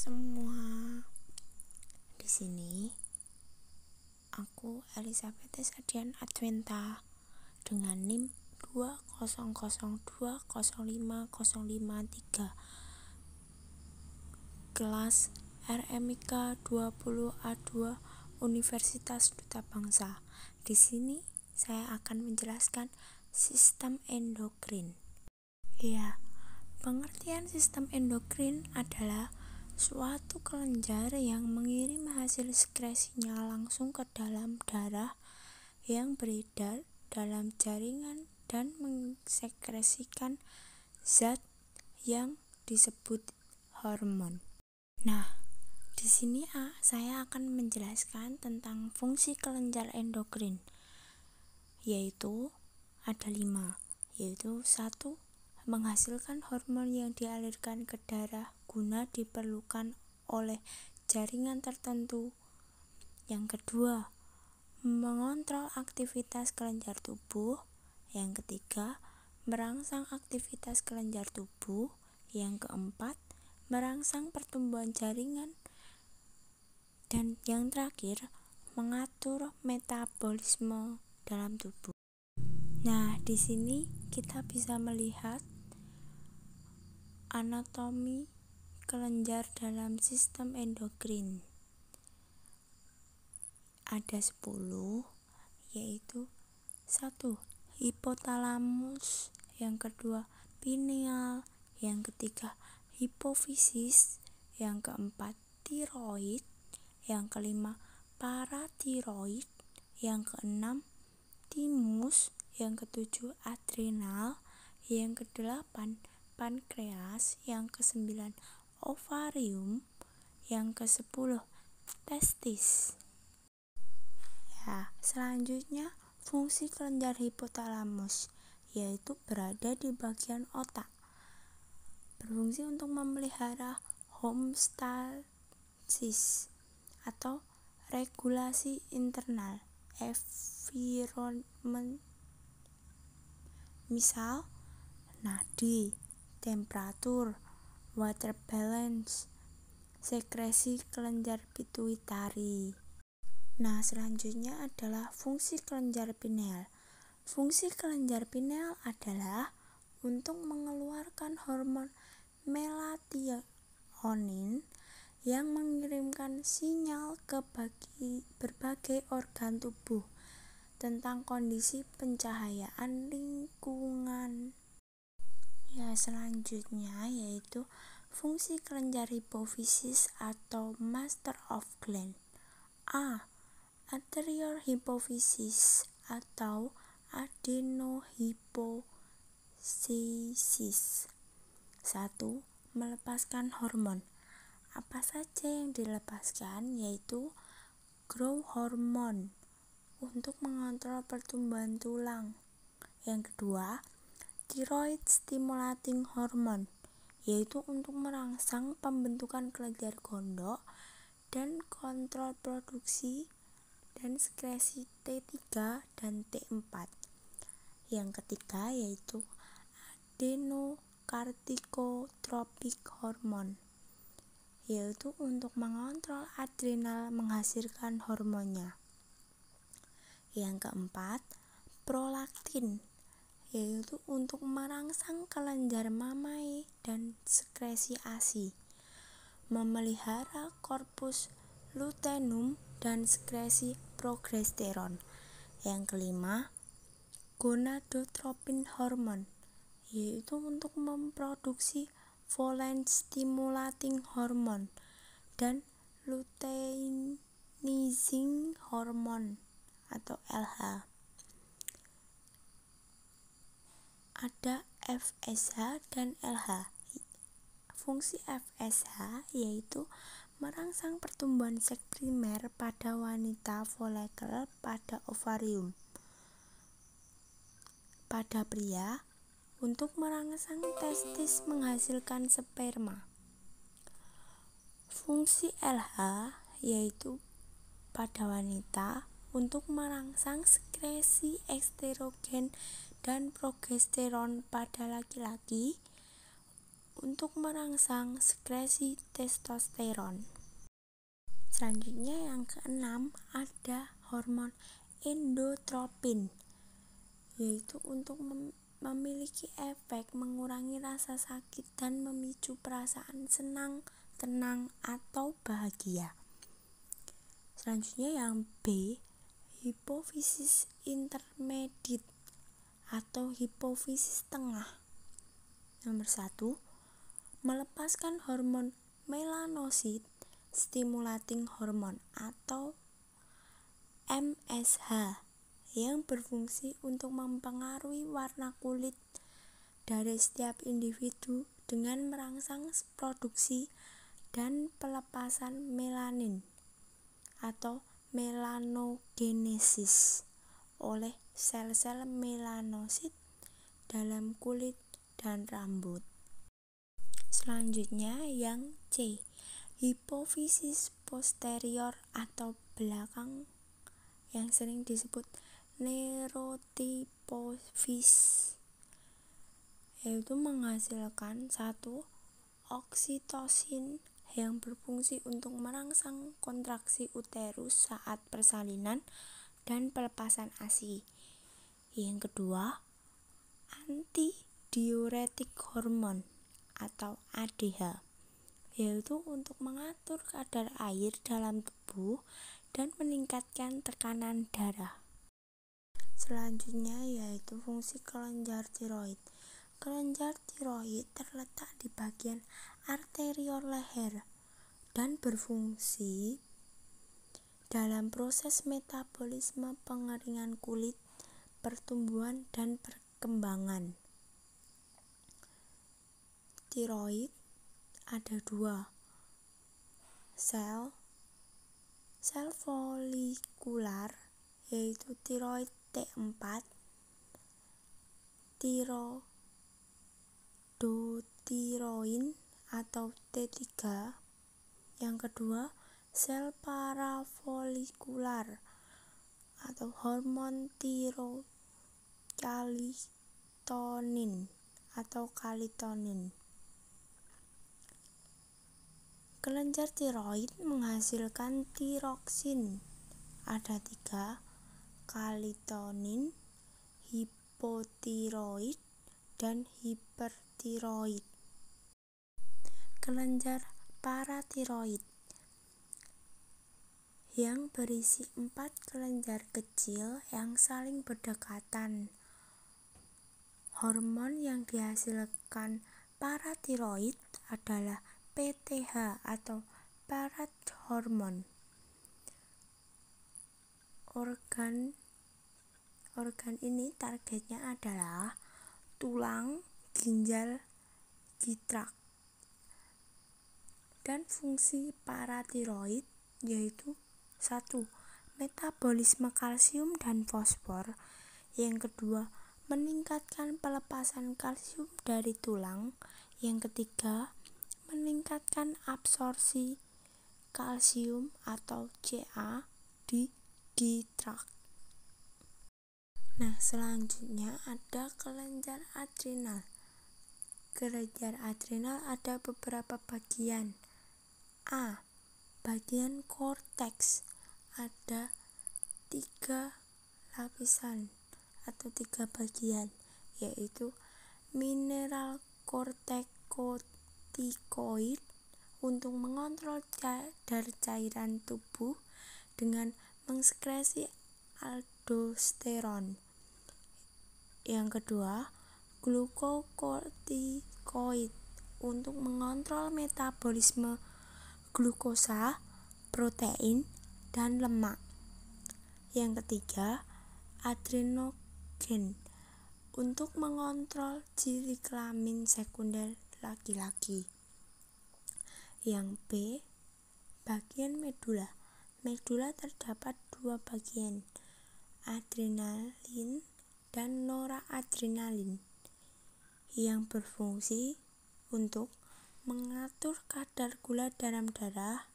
Semua di sini aku Elizabeth Sadian Adventa dengan NIM 200205053 kelas RMIK 20A2 Universitas Duta Bangsa. Di sini saya akan menjelaskan sistem endokrin. Ya, pengertian sistem endokrin adalah suatu kelenjar yang mengirim hasil sekresinya langsung ke dalam darah yang beredar dalam jaringan dan mensekresikan zat yang disebut hormon. Nah, di sini saya akan menjelaskan tentang fungsi kelenjar endokrin, yaitu ada 5, yaitu 1. Menghasilkan hormon yang dialirkan ke darah guna diperlukan oleh jaringan tertentu. Yang kedua, mengontrol aktivitas kelenjar tubuh. Yang ketiga, merangsang aktivitas kelenjar tubuh. Yang keempat, merangsang pertumbuhan jaringan. Dan yang terakhir, mengatur metabolisme dalam tubuh. Nah, di sini kita bisa melihat anatomi kelenjar dalam sistem endokrin. Ada 10, yaitu 1. Hipotalamus, yang kedua pineal, yang ketiga hipofisis, yang keempat tiroid, yang kelima paratiroid, yang keenam timus, yang ketujuh adrenal, yang kedelapan pankreas, yang ke-9 ovarium, yang ke-10 testis. Ya, selanjutnya fungsi kelenjar hipotalamus, yaitu berada di bagian otak. Berfungsi untuk memelihara homeostasis atau regulasi internal environment, misal nadi, temperatur, water balance, sekresi kelenjar pituitari. Nah, selanjutnya adalah fungsi kelenjar pineal. Fungsi kelenjar pineal adalah untuk mengeluarkan hormon melatonin yang mengirimkan sinyal ke berbagai organ tubuh tentang kondisi pencahayaan lingkungan. Ya, selanjutnya yaitu fungsi kelenjar hipofisis atau master of gland. A. Anterior hipofisis atau adenohypothesis. 1. Melepaskan hormon. Apa saja yang dilepaskan, yaitu growth hormone untuk mengontrol pertumbuhan tulang. Yang kedua, thyroid stimulating hormone, yaitu untuk merangsang pembentukan kelenjar gondok dan kontrol produksi dan sekresi T3 dan T4. Yang ketiga yaitu adenocorticotropic hormone, yaitu untuk mengontrol adrenal menghasilkan hormonnya. Yang keempat, prolaktin, yaitu untuk merangsang kelenjar mamai dan sekresi ASI, memelihara korpus luteum dan sekresi progesteron. Yang kelima, gonadotropin hormone, yaitu untuk memproduksi folate stimulating hormone dan luteinizing hormone atau LH. Ada FSH dan LH. Fungsi FSH yaitu merangsang pertumbuhan seks primer pada wanita, folikel pada ovarium. Pada pria, untuk merangsang testis menghasilkan sperma. Fungsi LH yaitu pada wanita untuk merangsang sekresi estrogen dan progesteron pada laki-laki, untuk merangsang sekresi testosteron. Selanjutnya yang keenam ada hormon endotropin, yaitu untuk memiliki efek mengurangi rasa sakit dan memicu perasaan senang, tenang, atau bahagia. Selanjutnya yang B, hipofisis intermediate atau hipofisis tengah. Nomor 1, melepaskan hormon melanosit stimulating hormone atau MSH yang berfungsi untuk mempengaruhi warna kulit dari setiap individu dengan merangsang produksi dan pelepasan melanin atau melanogenesis oleh sel-sel melanosit dalam kulit dan rambut. Selanjutnya yang C, hipofisis posterior atau belakang yang sering disebut neurotipofis, yaitu menghasilkan 1, oksitosin yang berfungsi untuk merangsang kontraksi uterus saat persalinan dan pelepasan ASI. Yang kedua, antidiuretik hormon atau ADH, yaitu untuk mengatur kadar air dalam tubuh dan meningkatkan tekanan darah. Selanjutnya yaitu fungsi kelenjar tiroid. Kelenjar tiroid terletak di bagian arteriol leher dan berfungsi dalam proses metabolisme pengeringan kulit, pertumbuhan, dan perkembangan. Tiroid ada 2, sel folikular, yaitu tiroid T4, tirodotiroin atau T3. Yang kedua, sel parafolikular atau hormon tirokalitonin atau kalitonin. Kelenjar tiroid menghasilkan tiroksin, ada 3, kalitonin, hipotiroid, dan hipertiroid. Kelenjar paratiroid yang berisi 4 kelenjar kecil yang saling berdekatan. Hormon yang dihasilkan paratiroid adalah PTH atau parathormon. Organ ini targetnya adalah tulang, ginjal, gitrak. Dan fungsi paratiroid yaitu 1, metabolisme kalsium dan fosfor. Yang kedua, meningkatkan pelepasan kalsium dari tulang. Yang ketiga, meningkatkan absorpsi kalsium atau Ca di gitrak. Nah, selanjutnya ada kelenjar adrenal. Kelenjar adrenal ada beberapa bagian. A, bagian korteks, ada 3 lapisan atau 3 bagian, yaitu mineral kortekotikoid untuk mengontrol kadar cairan tubuh dengan mensekresi aldosteron. Yang kedua, glukokortikoid untuk mengontrol metabolisme glukosa, protein, dan lemak. Yang ketiga, adrenogen untuk mengontrol ciri kelamin sekunder laki-laki. Yang B, bagian medula. Medula terdapat 2 bagian, adrenalin dan noradrenalin, yang berfungsi untuk mengatur kadar gula dalam darah,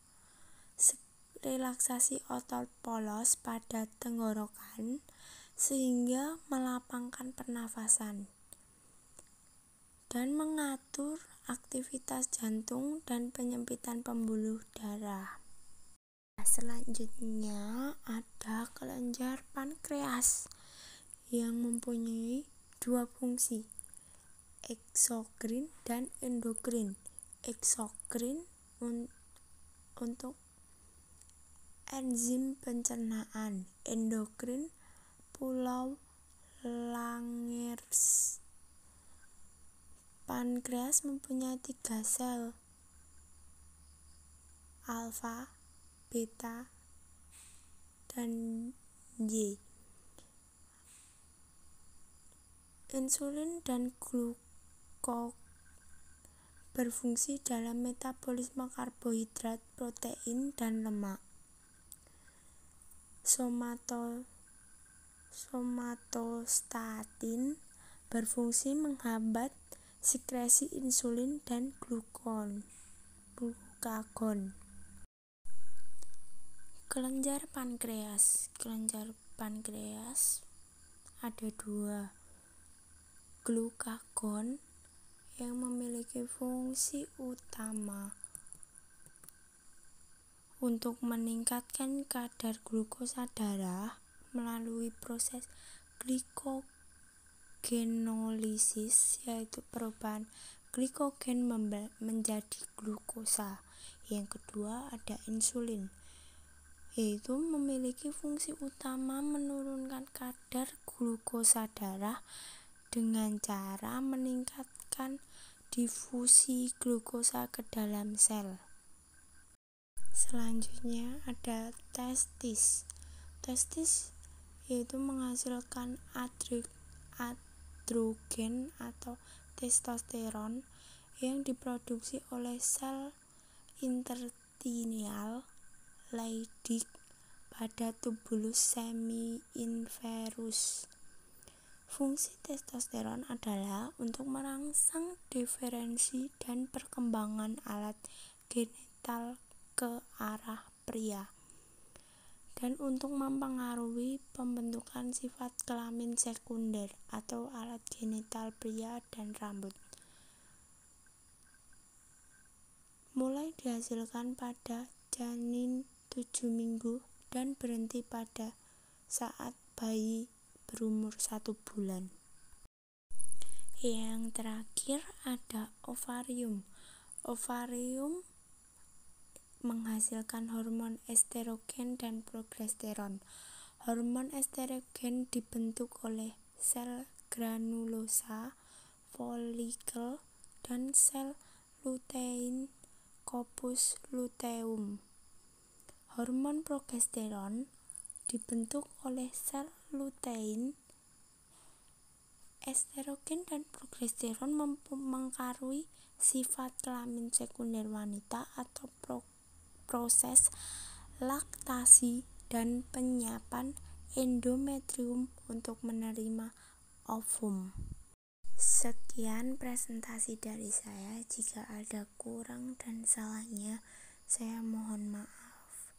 relaksasi otot polos pada tenggorokan sehingga melapangkan pernafasan, dan mengatur aktivitas jantung, dan penyempitan pembuluh darah. Selanjutnya ada kelenjar pankreas yang mempunyai dua fungsi, eksokrin dan endokrin. Eksokrin untuk enzim pencernaan, endokrin pulau Langerhans. Pankreas mempunyai 3 sel, alfa, beta, dan Y. Insulin dan glukagon berfungsi dalam metabolisme karbohidrat, protein, dan lemak. Somatostatin berfungsi menghambat sekresi insulin dan glukagon. Kelenjar pankreas ada 2. Glukagon yang memiliki fungsi utama untuk meningkatkan kadar glukosa darah melalui proses glikogenolisis, yaitu perubahan glikogen menjadi glukosa. Yang kedua ada insulin, yaitu memiliki fungsi utama menurunkan kadar glukosa darah dengan cara meningkatkan difusi glukosa ke dalam sel. Selanjutnya ada testis. Testis yaitu menghasilkan androgen atau testosteron yang diproduksi oleh sel interstitial Leydig pada tubulus semi-inverus. Fungsi testosteron adalah untuk merangsang diferensi dan perkembangan alat genital ke arah pria, dan untuk mempengaruhi pembentukan sifat kelamin sekunder atau alat genital pria dan rambut. Mulai dihasilkan pada janin 7 minggu dan berhenti pada saat bayi berumur 1 bulan. Yang terakhir ada ovarium. Ovarium menghasilkan hormon estrogen dan progesteron. Hormon estrogen dibentuk oleh sel granulosa, folikel, dan sel lutein corpus luteum. Hormon progesteron dibentuk oleh sel lutein. Estrogen dan progesteron mempengaruhi sifat kelamin sekunder wanita atau proses laktasi dan penyiapan endometrium untuk menerima ovum. Sekian presentasi dari saya. Jika ada kurang dan salahnya, saya mohon maaf.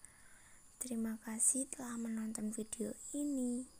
Terima kasih telah menonton video ini.